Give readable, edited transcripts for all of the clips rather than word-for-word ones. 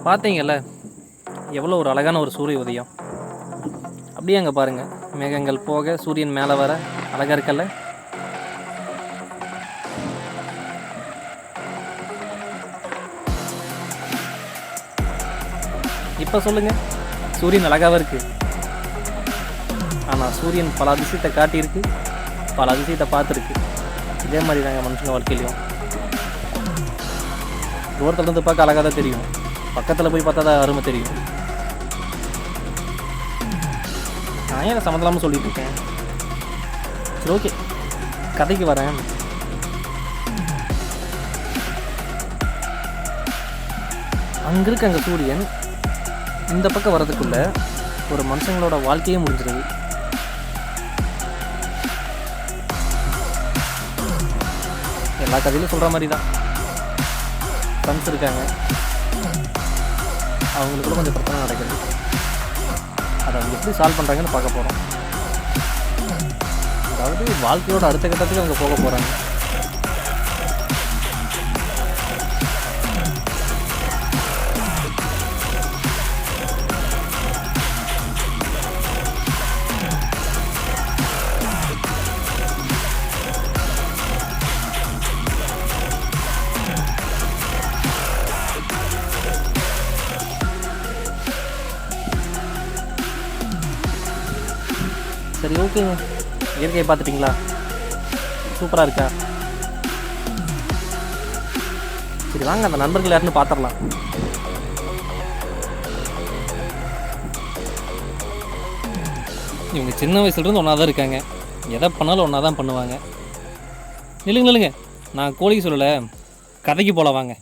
பார்த்தீங்கல்ல எவ்வளோ ஒரு அழகான ஒரு சூரிய உதயம். அப்படியே அங்கே பாருங்கள், மேகங்கள் போக சூரியன் மேலே வர அழகாக இருக்கல்ல. இப்போ சொல்லுங்கள், சூரியன் அழகாக இருக்குது. ஆனால் சூரியன் பல அதிசயத்தை காட்டியிருக்கு, பல அதிசயத்தை பார்த்துருக்கு. இதே மாதிரி தாங்க மனுஷங்க வாழ்க்கையிலையும். தூரத்தில் இருந்து பார்க்க அழகாக தான் தெரியும், பக்கத்தில் போய் பார்த்தா தான் அருமை தெரியும். நான் ஏன் சம்மந்தலாமல் சொல்லிட்டு இருக்கேன். சரி, ஓகே, கதைக்கு வரேன். அங்கே இருக்க அங்கே சூரியன் இந்த பக்கம் வர்றதுக்குள்ள ஒரு மனுஷங்களோட வாழ்க்கையே முடிஞ்சிருது. எல்லா கதையிலும் சொல்கிற மாதிரி தான். ஃப்ரெண்ட்ஸ் இருக்காங்க, அவங்களுக்குள்ள கொஞ்சம் பிரச்சனை நடக்குது. அதை அவங்க எப்படி சால்வ் பண்ணுறாங்கன்னு பார்க்க போகிறோம். அதாவது வாழ்க்கையோட அடுத்த கட்டத்துக்கு அவங்க போக போகிறாங்க. சரி, ஓகேங்க. இயற்கையை பார்த்துட்டிங்களா? சூப்பராக இருக்கா? சரி, வாங்க அந்த நண்பர்கள் யாருன்னு பார்த்துடலாம். இவங்க சின்ன வயசுலேருந்து ஒன்றா தான் இருக்காங்க. எதை பண்ணாலும் ஒன்றா தான் பண்ணுவாங்க. நில்லுங்க, நான் கோழிக்கு சொல்லலை, கதைக்கு போல வாங்க.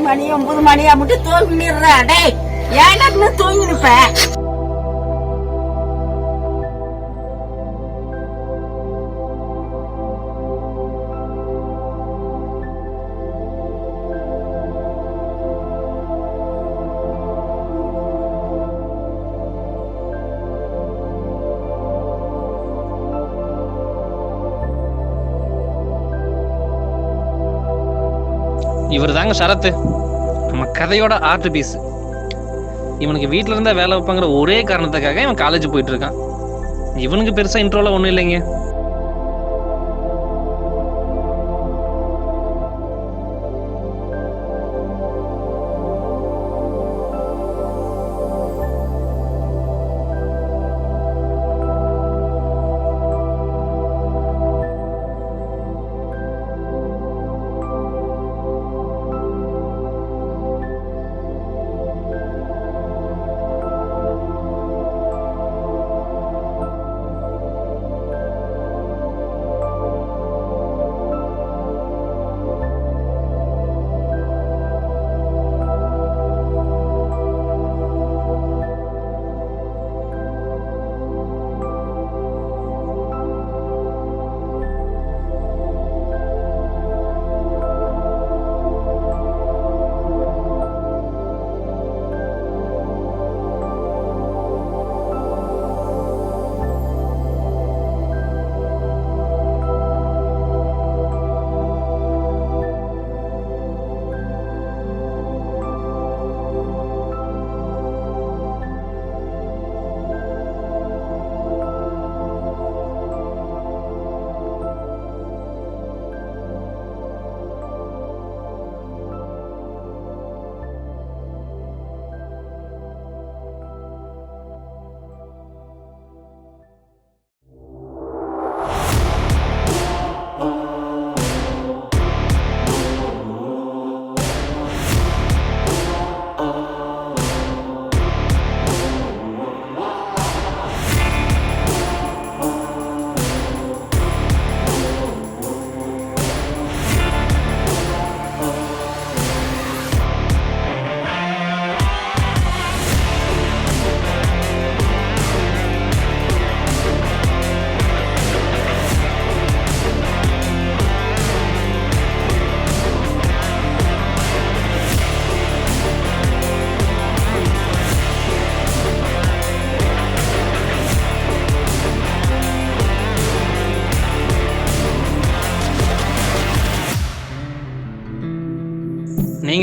மணி 9 மணியா மட்டும் தூங்கிடுற. டேய், ஏன்னா தூங்கி இருப்ப. இவர் தாங்க சரத்து, நம்ம கதையோட ஆர்ட் பீஸ். இவனுக்கு வீட்டில் இருந்தால் வேலை வைப்பாங்கிற ஒரே காரணத்துக்காக இவன் காலேஜ் போயிட்டு இருக்கான். இவனுக்கு பெருசாக இன்ட்ரோலாம் ஒன்றும் இல்லைங்க.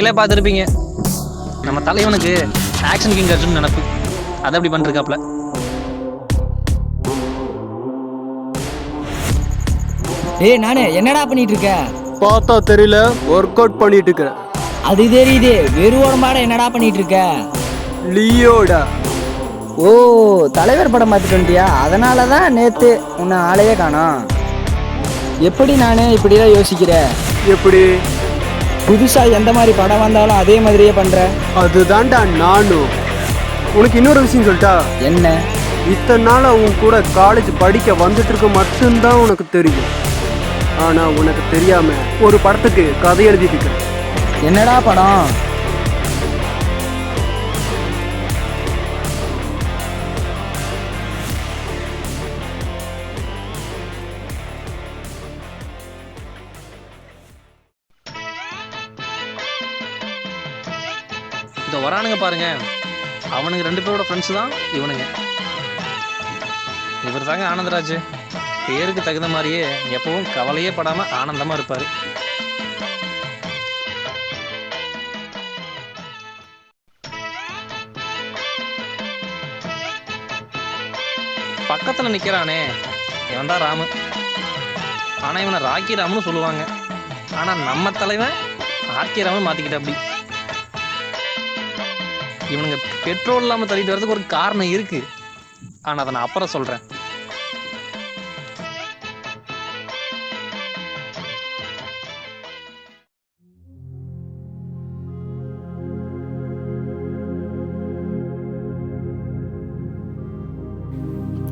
நீங்களே பார்த்துருப்பீங்க. நம்ம தலைவனுக்கு ஆக்ஷன் கிங் அர்ஜுன் நினப்பு, அதை அப்படி பண்ணிருக்காப்ல. ஏய் நானே என்னடா பண்ணிட்டு இருக்க? பார்த்தா தெரியல, ஒர்க் அவுட் பண்ணிட்டு இருக்கிறேன். அது தெரியுது, வெறும் உடம்பாட என்னடா பண்ணிட்டு இருக்க? லியோடா. ஓ, தலைவர் படம் பார்த்துட்டு வந்துட்டியா? அதனால தான் நேற்று உன்னை ஆளையே காணோம். எப்படி நானே இப்படிதான் யோசிக்கிற? எப்படி? புதுசாக எந்த மாதிரி படம் வந்தாலும் அதே மாதிரியே பண்ணுற. அதுதான்டா நானும். உனக்கு இன்னொரு விஷயம் சொல்லிட்டா? என்ன? இத்தனை நாள் உன் கூட காலேஜ் படிக்க வந்துட்டு இருக்க மட்டும்தான் உனக்கு தெரியும். ஆனால் உனக்கு தெரியாம ஒரு படத்துக்கு கதை எழுதிட்டு இருக்க. என்னடா படம்? இந்த வரானுங்க பாருங்க, அவனுங்க 2 பேரோட ஃப்ரெண்ட்ஸ் தான் இவனுங்க. இவர் தாங்க ஆனந்தராஜ். பேருக்கு தகுந்த மாதிரியே எப்பவும் கவலையே படாம ஆனந்தமா இருப்பாரு. பக்கத்துல நிக்கிறானே, இவன் தான் ராமு. ஆனா இவனை ராக்கி ராம்னு சொல்லுவாங்க. ஆனா நம்ம தலைவன் ஆர்கே ராமன் மாத்திக்கிட்ட. அப்படி இவனுங்க பெட்ரோல் இல்லாம தள்ளிட்டு வரதுக்கு ஒரு காரணம் இருக்கு. ஆனா அதை நான் அப்புறம் சொல்றேன்.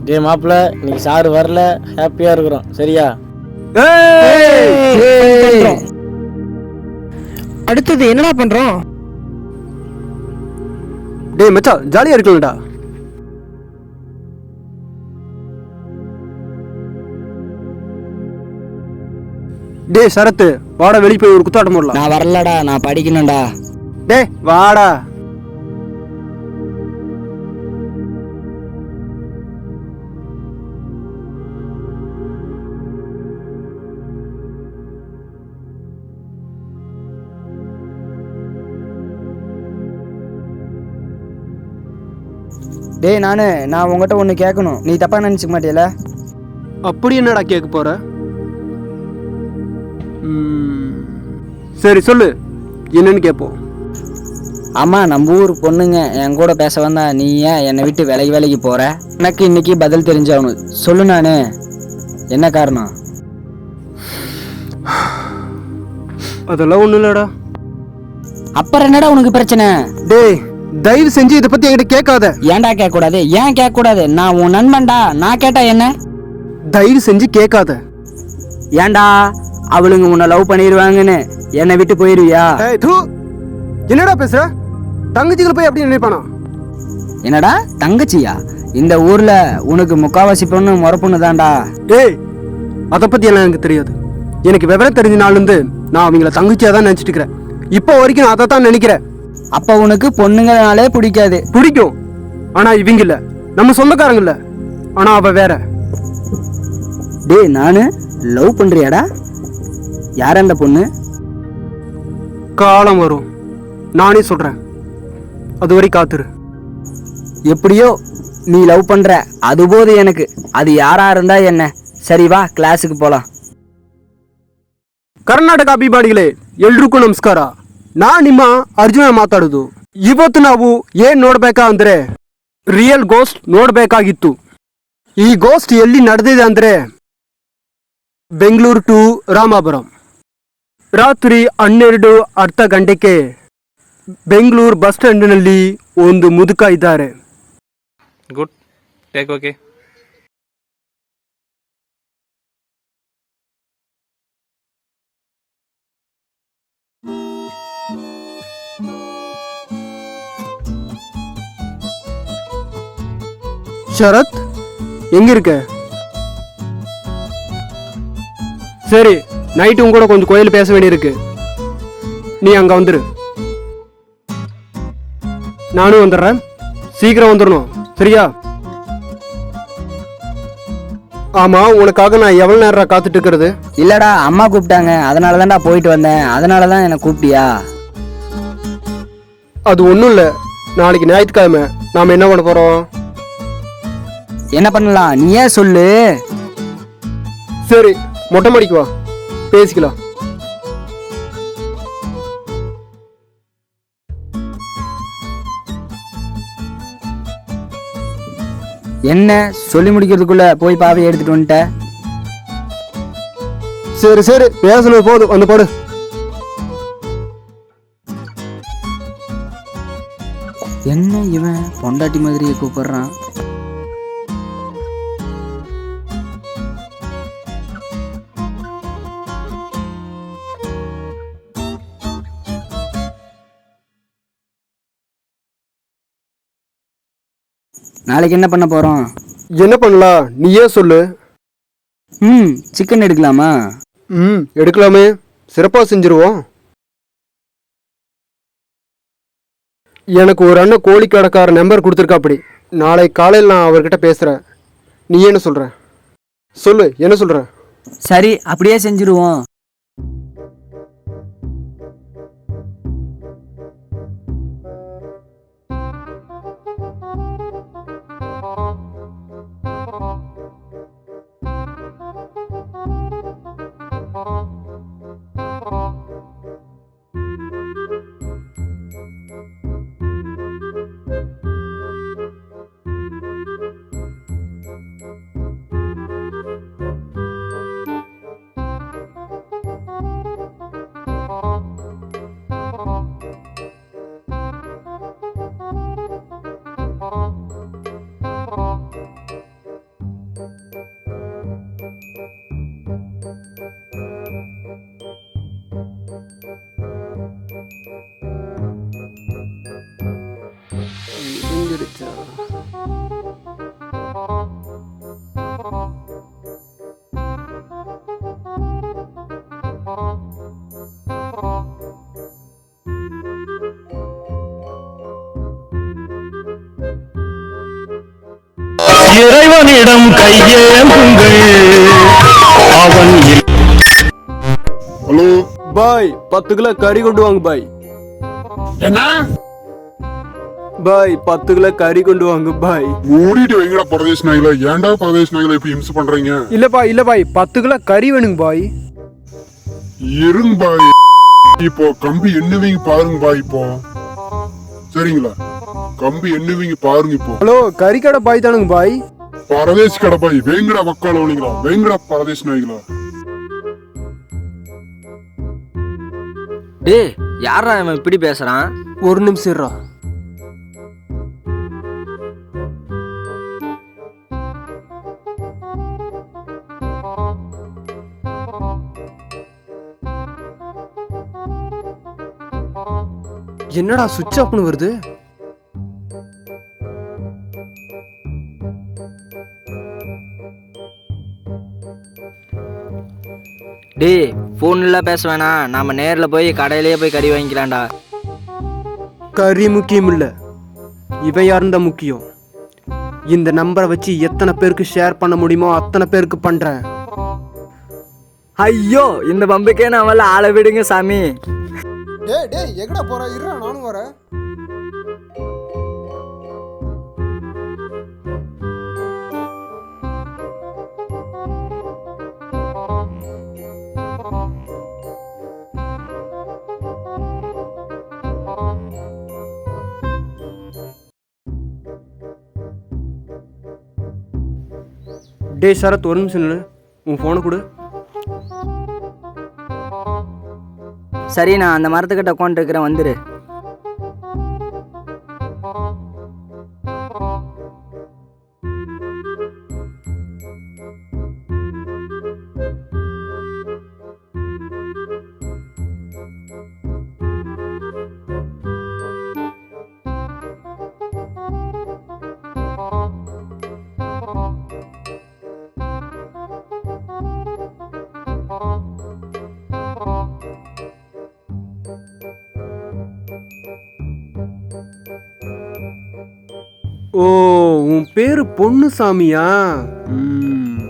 டே மாப்பிள்ள, இன்னைக்கு சார் வரல, ஹாப்பியா இருக்கிறோம். சரியா? அடுத்தது என்னடா பண்றோம்? டேய் மச்சான், ஜாலியா இருக்கலடா. டேய் சரத்து, வாடா வெளியே போய் ஒரு குத்தாட்டம் போடலாம். நான் வரலடா, நான் படிக்கணும்டா. டேய் வாடா. டேய் நான் உங்ககிட்ட ஒன்று கேட்கணும். நீ தப்பா நினச்சிக்க மாட்டியல? அப்படி என்னடா கேட்க போற? சரி சொல்லு, என்னன்னு கேட்போம். ஆமா, நம்ம ஊர் பொண்ணுங்க என் கூட பேச வந்தா நீ ஏன் என்னை விட்டு வேலைக்கு போற? எனக்கு இன்னைக்கு பதில் தெரிஞ்சாகணும். சொல்லு நானு, என்ன காரணம்? அதெல்லாம் ஒண்ணும் இல்லடா. அப்புறம் என்னடா உனக்கு பிரச்சனை? டேய் தயவு செஞ்சு இதை பத்தி என்கிட்ட கேட்காத. ஏன்டா கேட்க கூடாது? ஏன் கேட்க கூடாது? நான் உன் நண்பன்டா, நான் கேட்டா என்ன? தயவு செஞ்சு கேட்காத. ஏன்டா அவளுங்க உன்னை லவ் பண்ணிடுவாங்கன்னு என்னை விட்டு போயிருவியா? என்னடா பேசுற? தங்கச்சிகளை போய் அப்படி நினைப்பானா? என்னடா தங்கச்சியா? இந்த ஊர்ல உனக்கு முக்காவாசி பொண்ணு முறை பொண்ணு தான்டா. டேய் அதை பத்தி எல்லாம் எனக்கு தெரியாது. எனக்கு விவரம் தெரிஞ்ச நாள் இருந்து நான் அவங்கள தங்கச்சியா தான் நினைச்சிட்டு இருக்கிறேன். இப்போ வரைக்கும் நான் அதை தான் நினைக்கிறேன். அப்ப உனக்கு பொண்ணுங்கனாலே பிடிக்காது? பிடிக்கும், ஆனா இவங்க இல்ல, நம்ம சொந்தக்காரங்க இல்ல. ஆனா அவ வேற. டேய் நானு லவ் பண்றியாடா? யார் அந்த பொண்ணு? காலம் வரும், நானே சொல்றேன். அதுவரை காத்துரு. எப்படியோ நீ லவ் பண்ற, அது போது எனக்கு. அது யாரா இருந்தா என்ன? சரி வா, கிளாஸுக்கு போலாம். ಕರ್ನಾಟಕ ಅಭಿಮಾನಿಗಳೇ ಎಲ್ರಿಗೂ ನಮಸ್ಕಾರ. ನಾನು ನಿಮ್ಮ ಅರ್ಜುನ ಮಾತಾಡೋದು. ಇವತ್ತು ನಾವು ಏನ್ ನೋಡ್ಬೇಕಾ ಅಂದ್ರೆ ರಿಯಲ್ ಗೋಸ್ಟ್ ನೋಡ್ಬೇಕಾಗಿತ್ತು. ಈ ಗೋಸ್ಟ್ ಎಲ್ಲಿ ನಡೆದಿದೆ ಅಂದ್ರೆ ಬೆಂಗಳೂರು ಟು ರಾಮಾಪುರಂ. ರಾತ್ರಿ 12:30 ಗಂಟೆಗೆ ಬೆಂಗಳೂರು ಬಸ್ ಸ್ಟ್ಯಾಂಡ್ನಲ್ಲಿ ಒಂದು ಮುದುಕ ಇದ್ದಾರೆ. Good, take okay. ಶರತ್ எங்க இருக்க? சரி, நைட்டு உங்க கூட கொஞ்சம் கோயில் பேச வேண்டியிருக்கு. நீ அங்க வந்துரு. நானும் வந்துடுறேன். சீக்கிரம் வந்துடணும், சரியா? ஆமா, உனக்காக நான் எவ்வளவு நேரம் காத்துட்டு இருக்கிறது? இல்லடா, அம்மா கூப்பிட்டாங்க, அதனால தான்டா போயிட்டு வந்தேன். அதனால தான் என்னை கூப்பிட்டியா? அது ஒன்றும் இல்லை, நாளைக்கு ஞாயிற்றுக்கிழமை நாம் என்ன பண்ண போகிறோம்? என்ன பண்ணலாம் நீயே சொல்லு. சரி, மொட்டை மாடிக்கு வா, பேசிக்கலாம். என்ன சொல்லி முடிக்கிறதுக்குள்ள போய் பாவை எடுத்துட்டு வந்துட்ட? சரி சரி, பேசணும் போதும், வந்து போடு. என்ன இவன் பொண்டாட்டி மாதிரியே கூப்பிடுறான்? நாளைக்கு என்ன பண்ண போறோம்? என்ன பண்ணலாம் நீயே சொல்லு. சிக்கன் எடுக்கலாமா? எடுக்கலாமே, சிறப்பாக செஞ்சிருவோம். எனக்கு ஒரு அண்ணன் கோழி கடைக்கார நம்பர் கொடுத்துருக்கா. அப்படி நாளை காலையில் நான் அவர்கிட்ட பேசுகிறேன். நீ என்ன சொல்கிற? சொல்லு, என்ன சொல்கிற? சரி, அப்படியே செஞ்சிருவோம். இறைவனிடம் கையேந்துங்கள். அவன் ஹலோ பாய், 10 கிலோ கறி கொண்டு வாங்க பாய். என்ன பாய், 10 கிலோ கறி கொண்டு வாங்க பாய். மூடிட்டு வைங்கடா பரதேஷ் நாய்களா. ஏன்டா பரதேஷ் நாய்களா இப்ப இம்சை பண்றீங்க? இல்ல பாய் 10 கிலோ கறி வேணுங்க பாய். இருங்க பாய், இப்போ கம்பி எண்ணுவீங்க பாருங்க பாய். இப்போ சரிங்களா, கம்பி எண்ணுவீங்க பாருங்க. இப்போ ஹலோ, கறி கடை பாய் தானுங்க பாய். பரதேஷ் கடை பாய். வேங்கடா வக்கால ஒளிங்களா, வேங்கடா பரதேஷ் நாய்களா. டேய், யாரா இவன் இப்படி பேசுறான்? ஒரு நிமிஷம் இருடா. என்னடா சுவிட்ச் ஆஃப்னு வருது? டேய், போன்ல பேச வேணாம், நாம நேர்ல போய் கடையிலேயே போய் கறி வாங்கிக்கலாம்டா. கறி முக்கியம் இல்ல, இவன் யாருந்தா முக்கியம். இந்த நம்பரை வச்சு எத்தனை பேருக்கு ஷேர் பண்ண முடியுமோ அத்தனை பேருக்கு பண்றேன். ஐயோ, இந்த பம்புக்கே நான் ஆளை விடுங்க சாமி. டேய் டேய், எங்கடா போற? இருடா, நானும் வரேன். டேய் சரத், ஒரு நிமிஷம் நில்லு. உன் ஃபோனை கொடு. சரி, நான் அந்த மரத்துக்கிட்ட உட்காந்துருக்கிறேன், வந்துரு. ஓ, உன் பேரு பொன்னுசாமியா?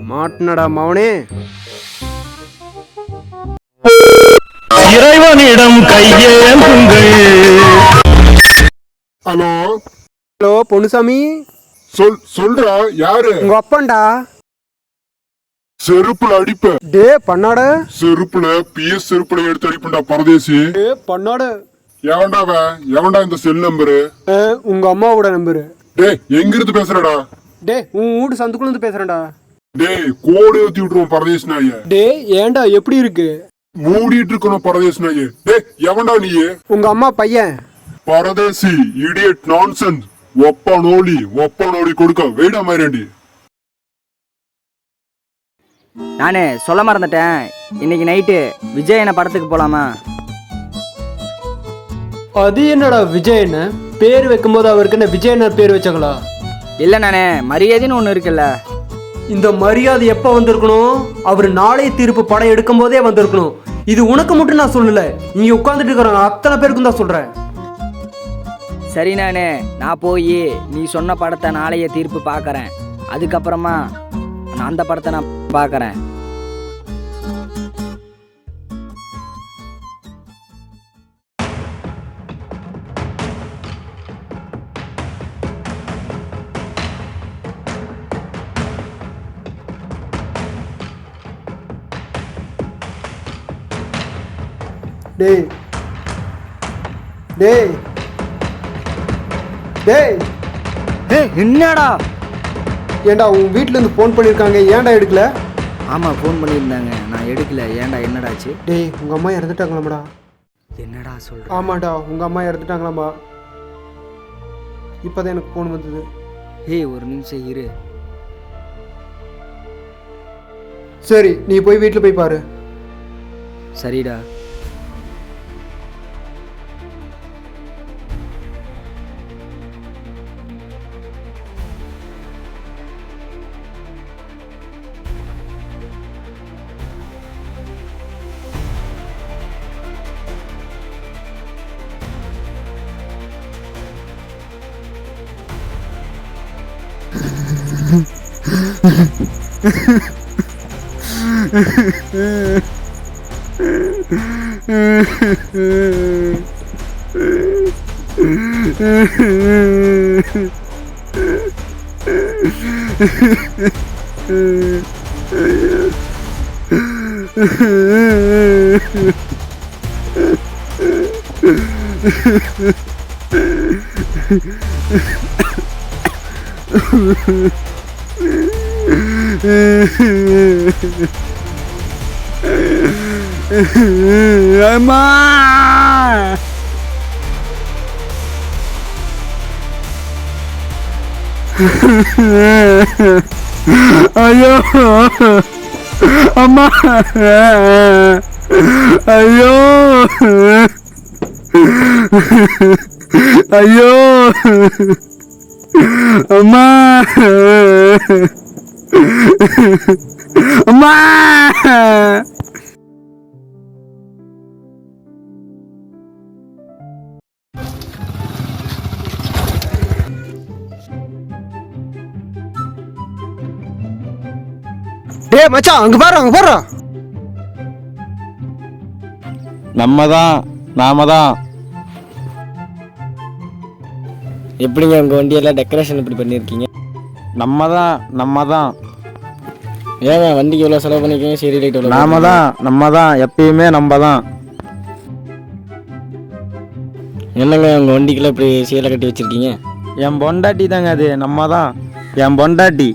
மாட்டினடா மவனே. இறைவனிடம் கையேந்துங்கள். ஹலோ ஹலோ பொன்னுசாமி, சொல்றா யாரு? உங்க அப்பன்டா. செருப்புல அடிப்ப. டே பண்ணாட. செருப்புல பிஎஸ் செருப்புல எடுத்து அடிப்பண்டா பரதேசி. டே பண்ணாட. எவன்டா இந்த செல் நம்பரு? உங்க அம்மாவோட நம்பரு. டே எங்க இருந்து பேசுறடா? டே உன் வீட்டு சந்துக்குள்ள இருந்து பேசுறேன்டா. டேய் கோடு ஏத்தி விட்டுருவோம் பரதேசி நாயே. டே ஏன்டா எப்படி இருக்கு? மூடிட்டு இருக்கணும் பரதேசி நாயே. டேய் எவன்டா நீ? உங்க அம்மா பையன். பரதேசி இடியட் நான்சென்ஸ். ஒப்பனோடி கொடுக்க வெயிடா மாதிரியாண்டி. நானே சொல்ல மறந்துட்டேன், இன்னைக்கு நைட்டு விஜயன படத்துக்கு போலாமா? அது என்னடா விஜயன் பேர் வைக்கும்போது அவருக்கு என்ன விஜயன் பேர் வச்சாங்களா? இல்லை நானே, மரியாதைன்னு ஒன்று இருக்குல்ல. இந்த மரியாதை எப்போ வந்திருக்கணும்? அவர் நாளை தீர்ப்பு படம் எடுக்கும் போதே வந்திருக்கணும். இது உனக்கு மட்டும் நான் சொல்லல, இங்க உட்காந்துட்டு இருக்கிறாங்க அத்தனை பேருக்கும் தான் சொல்றேன். சரி நானே, நான் போய் நீ சொன்ன படத்தை நாளைய தீர்ப்பு பார்க்குறேன். அதுக்கப்புறமா நான் அந்த படத்தை நான் பார்க்குறேன். டேய் டேய் டேய் டேய் என்னடா? ஏண்டா உன் வீட்ல இருந்து ஃபோன் பண்ணிருக்காங்க, ஏன்டா எடுக்கல? ஆமாம் ஃபோன் பண்ணியிருந்தாங்க, நான் எடுக்கல. ஏன்டா என்னடாச்சு? டேய் உங்க அம்மா இறந்துட்டாங்களாமாடா. என்னடா சொல்ற? ஆமாடா உங்க அம்மா இறந்துட்டாங்களாமா. இப்போதான் எனக்கு ஃபோன் வந்தது. ஏய் ஒரு நிமிஷம் இரு. சரி நீ போய் வீட்டில் போய் பாரு. சரிடா. அம்மா ஐயோ அம்மா ஐயோ ஐயோ அம்மா அம்மா டேய் மச்சான் அங்க பாரு. நாம தான். எப்படிங்க உங்க வண்டியெல்லாம் டெக்கரேஷன் இப்படி பண்ணியிருக்கீங்க? நம்ம தான். ஏங்க வண்டிக்கு எவ்வளோ செலவு பண்ணிருக்கீங்க? சரி லைட் எவ்வளோ? நம்ம தான் எப்பயுமே நம்ம தான். என்னங்க உங்க வண்டிக்குள்ள இப்படி சீலை கட்டி வச்சிருக்கீங்க? என் பொண்டாட்டி தாங்க அது. நம்ம தான் என் பொண்டாட்டி.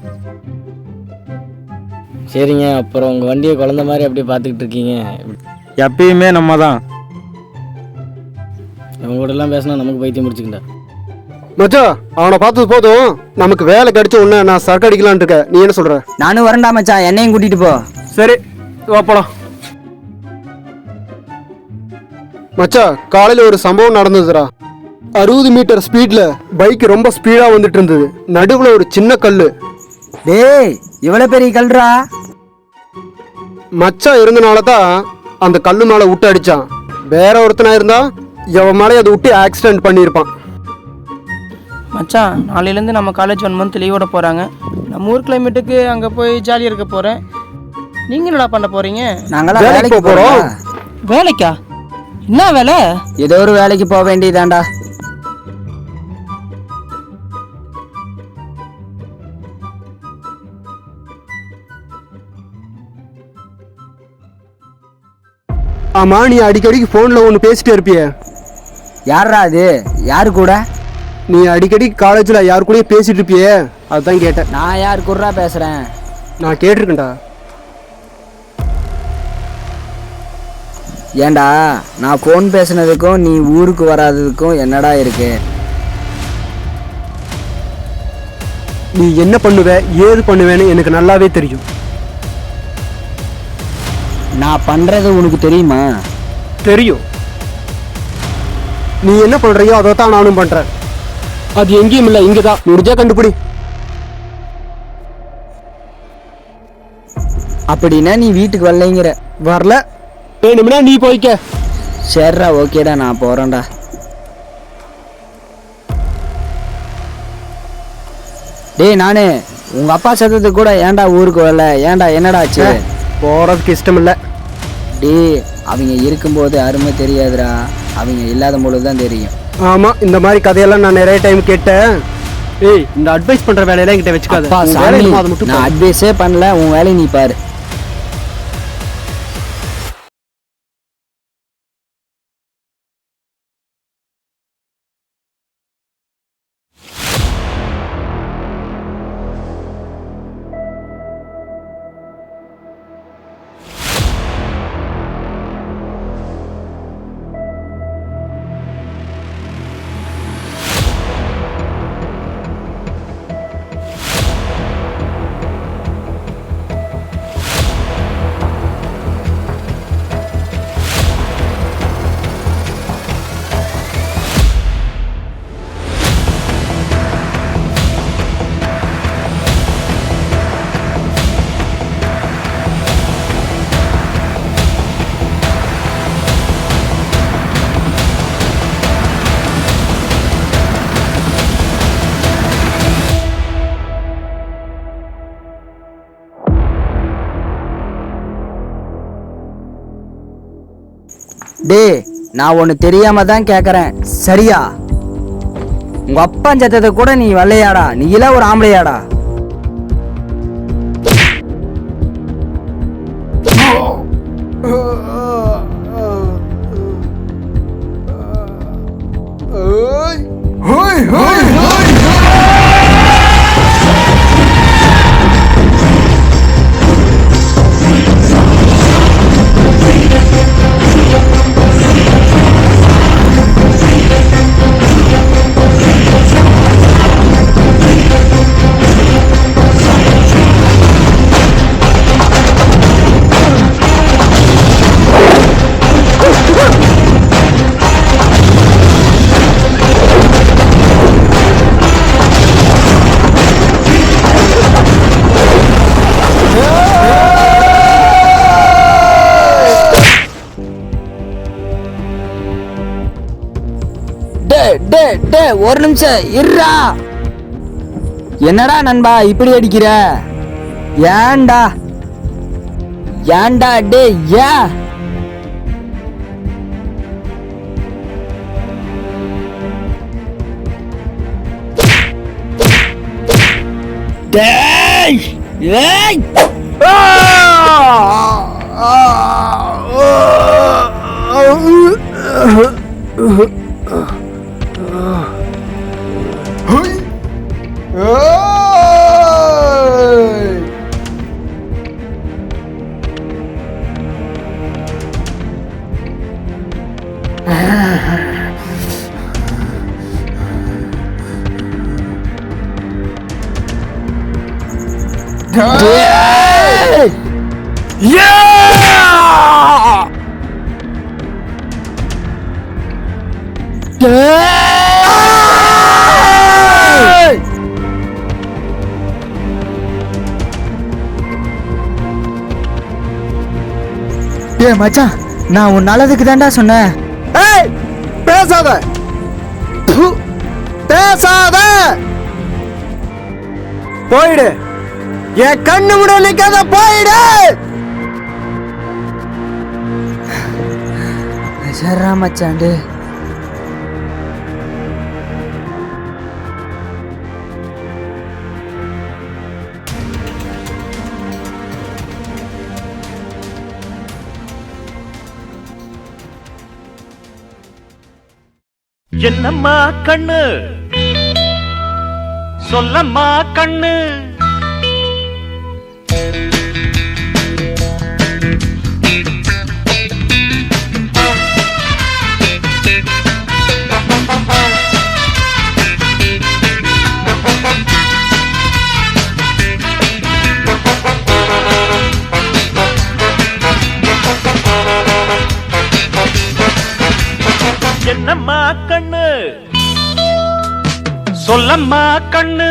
சரிங்க, அப்புறம் உங்க வண்டியை குழந்த மாதிரி அப்படியே பார்த்துக்கிட்டு இருக்கீங்க. எப்பயுமே நம்ம தான். இவங்க கூட எல்லாம் பேசினா நமக்கு பைத்தியம் முடிச்சுக்கிட்டா. மச்சா அவனை பார்த்தது போதும், நமக்கு வேலை கிடைச்ச உடனே நான் சரக்கு அடிக்கலான்னு இருக்கேன். நீ என்ன சொல்ற? நானும் வரேன்டா மச்சான், என்னையும் கூட்டிட்டு போ. சரி வா போலாம். மச்சா காலையில ஒரு சம்பவம் நடந்ததுடா. 60 மீட்டர் ஸ்பீட்ல பைக் ரொம்ப ஸ்பீடா வந்துட்டு இருந்தது. நடுவுல ஒரு சின்ன கல்லு. டேய் இவ்வளவு பெரிய கல்றா? மச்சா இருந்தனால தான் அந்த கல்லு மேல விட்டு அடிச்சான். வேற ஒருத்தனா இருந்தா எவன் மேலே அதை விட்டு ஆக்சிடென்ட் பண்ணியிருப்பான். மச்சான் நாளையிலேருந்து நம்ம காலேஜ் 1 மந்த் லீவோட போகிறாங்க. நம்ம ஊர் கிளைமேட்டுக்கு அங்கே போய் ஜாலியாக இருக்க போகிறேன். நீங்கள் என்னடா பண்ண போகிறீங்க? நாங்களாம் வேலைக்கு போகிறோம். வேலைக்கா? என்ன வேலை? ஏதோ ஒரு வேலைக்கு போக வேண்டியதாண்டா. ஆமா, நீ அடிக்கடிக்கு ஃபோனில் ஒன்று பேசிட்டே இருப்பியே, யாரா அது? யாரு கூட? நீ அடிக்கடி காலேஜில் யாரு கூடயே பேசிட்டு இருப்பியே, அதுதான் கேட்டேன். நான் யார் கூடா பேசுறேன்? நான் கேட்டிருக்கேன்டா. ஏண்டா, நான் ஃபோன் பேசுனதுக்கும் நீ ஊருக்கு வராததுக்கும் என்னடா இருக்கு? நீ என்ன பண்ணுவ ஏது பண்ணுவேன்னு எனக்கு நல்லாவே தெரியும். நான் பண்றது உனக்கு தெரியுமா? தெரியும். நீ என்ன பண்றியோ அதை தான் நானும் பண்றேன். அது எங்கேயும் இல்லை, இங்கே தான். முடிஞ்சா கண்டுபிடி. அப்படின்னா நீ வீட்டுக்கு வரலைங்கிற? வரல, வேணும்னா நீ போய்க்க. சரிடா, ஓகேடா, நான் போறேன்டா. டேய், நானு உங்க அப்பா சத்தத்துக்கு கூட ஏன்டா ஊருக்கு வரல? ஏன்டா, என்னடா ஆச்சு? போறதுக்கு இஷ்டம் இல்லை. டேய், அவங்க இருக்கும்போது அருமை தெரியாதுடா, அவங்க இல்லாத பொழுது தான் தெரியும். ஆமா, இந்த மாதிரி கதையெல்லாம் நான் நிறைய டைம் கேட்டேன். ஏய், இந்த அட்வைஸ் பண்ற வேலையெல்லாம் என்கிட்ட வச்சுக்காத. அப்பா உன் சாமி, வேலையை என்னமோ அதை மட்டும் நான் பாரு. அட்வைஸே பண்ணல, உன் வேலையை நீ பாரு. டேய், நான் ஒன்று தெரியாம தான் கேட்குறேன், சரியா? உங்க அப்பா சத்தத்தை கூட நீ வரலையாடா? நீ எல்லாம் ஒரு ஆம்பளையாடா? ஒரு நிமிஷம் இருடா. என்னடா நண்பா இப்படி அடிக்கிற? ஏன்டா ஏன்டா டே? ஏன் டேய்? ஏய்! டேய் மச்சான், நான் உன் நல்லதுக்கு தான்டா சொன்னேன். ஏய், பேசாத, ப்பு, பேசாத, போயிடு. என் கண்ணு முட நிக்காத, போயிடு. சரிடா மச்சான். டே என்னம்மா கண்ணு சொல்லம்மா கண்ணு என்னம்மா கண்ணு சொல்லம்மா கண்ணு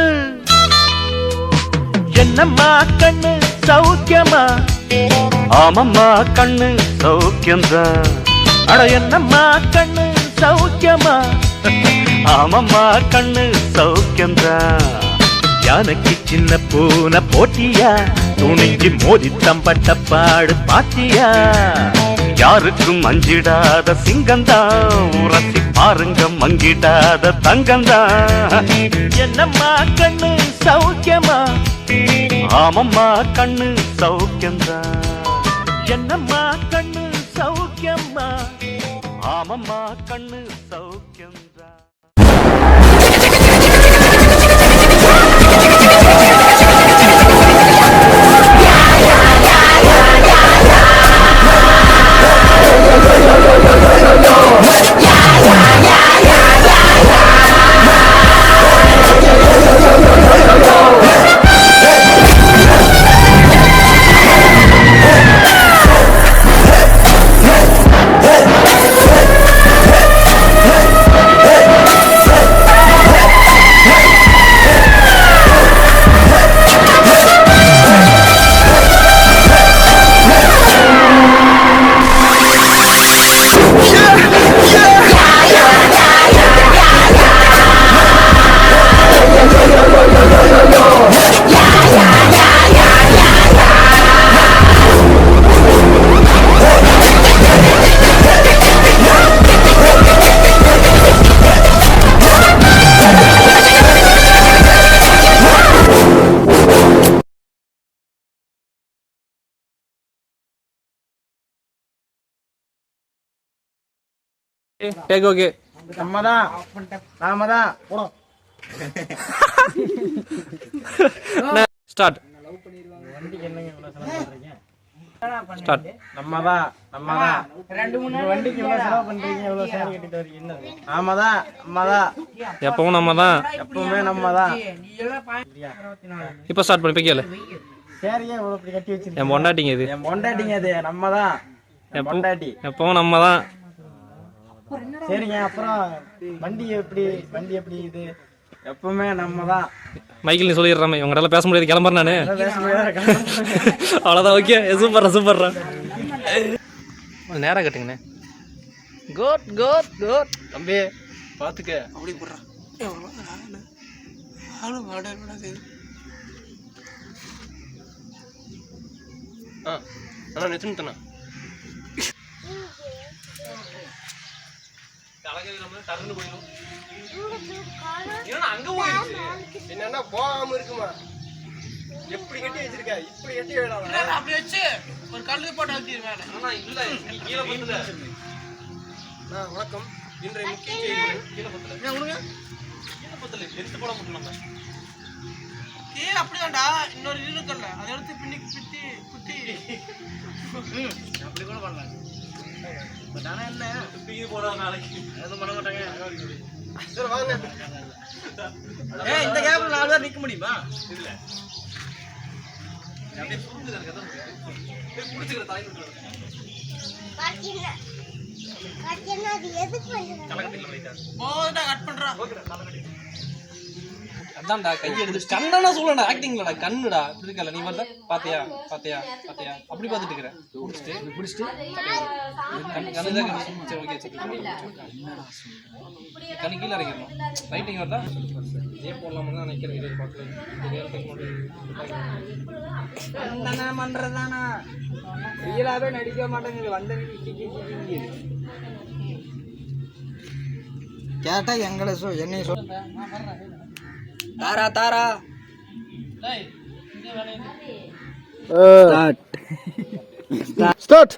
என்னம்மா கண்ணு சௌக்கியமா ஆமம்மா கண்ணு சௌக்கியம்தான் அட என்னம்மா கண்ணு சௌக்கியமா ஆமம்மா கண்ணு சௌக்கியம்தான் யானைக்கு சின்ன பூனை போட்டியா துணிஞ்சு மோதி தம்பட்ட பாடு பாத்தியா யாருக்கும் அஞ்சிடாத சிங்கந்தான் உரசி பாருங்க மங்கிடாத தங்கந்தான் என்னம்மா கண்ணு சௌக்கியமா ஆமம்மா கண்ணு சௌக்கியந்தான் என்னம்மா கண்ணு சௌக்கியமா ஆமம்மா கண்ணு சௌக்கியந்தான் டேக் ஓகே. நம்மதான் நாமதான் ஸ்டார்ட். ஸ்டார்ட். நம்மதான் வண்டிக்கு எவ்வளவு செலவு பண்றீங்க எவ்வளவு சேவை கட்டிட்டு வரீங்க என்னது நம்மதான் எப்பவும் நம்ம தான். எப்பவுமே நம்மதான் இப்போ ஸ்டார்ட் பண்ணி போய் கேளு. சேரியே இவ்வளவு இப்படி கட்டி வச்சிருக்கீங்க என் பொண்டாட்டிங்க இது. என் பொண்டாட்டிங்க அது நம்மதான் பொண்டாட்டி எப்பவும் நம்ம தான். சரிங்க. அப்புறம் வண்டி எப்படி இது எப்பவுமே நம்மதான். மைக்கில் நீ சொல்லிடுறாமே இவங்களால பேச முடியாது, கிளம்புறேன் நானு. அவ்வளோதான். ஓகே, சூப்பர்ரா. நேராக கட்டுங்கண்ணே. குட் தம்பி பார்த்துக்க. அப்படி போடுறான். அண்ணா நிறுத்துண்ணா. என்னன்னா போகாம இருக்குமா? எப்படி கட்டி வச்சிருக்க? இப்படி கட்டி அப்படி வச்சு ஒரு கல்லு போட்டு அழுத்திடுவேன். வணக்கம். இன்றைய முக்கிய செய்திகள் கீழே அப்படிதான்டா. இன்னொரு இருக்குல்ல அதை எடுத்து பின்னி குத்தி அப்படி கூட பண்ணலாம். ஆனா என்ன தூக்கி போடுற நாளைக்கு எதுவும் பண்ண மாட்டாங்க. சரி வாங்க. இந்த கேப்ல 4 பேர் நிக்க முடியுமா? இல்ல அப்படியே புரிஞ்சுது எனக்கு. அதான் புடிச்சுக்கிற தாய் விட்டுறது. போடா கட் பண்றா. அதான்டா கை எடுத்து கண்ணனா சொல்லடா. ஆக்டிங்லடா கண்ணுடா. இப்படி இருக்கல நீ வரத பாத்தியா அப்படி பார்த்துட்டு இருக்கற. புடிச்சிட்டு கண்ணு தான். சரி ஓகே சரி. கண்ணு கீழ இறக்கிடணும். ரைட்டிங் வரதா ஏ போடலாம்னு தான் நினைக்கிறேன். இது பார்க்கல. என்னண்ணா பண்றதானா? ரியலாவே நடிக்க மாட்டேங்குது. வந்த கேட்டா எங்களை என்னைய சொல். தாரா ஸ்டார்ட்.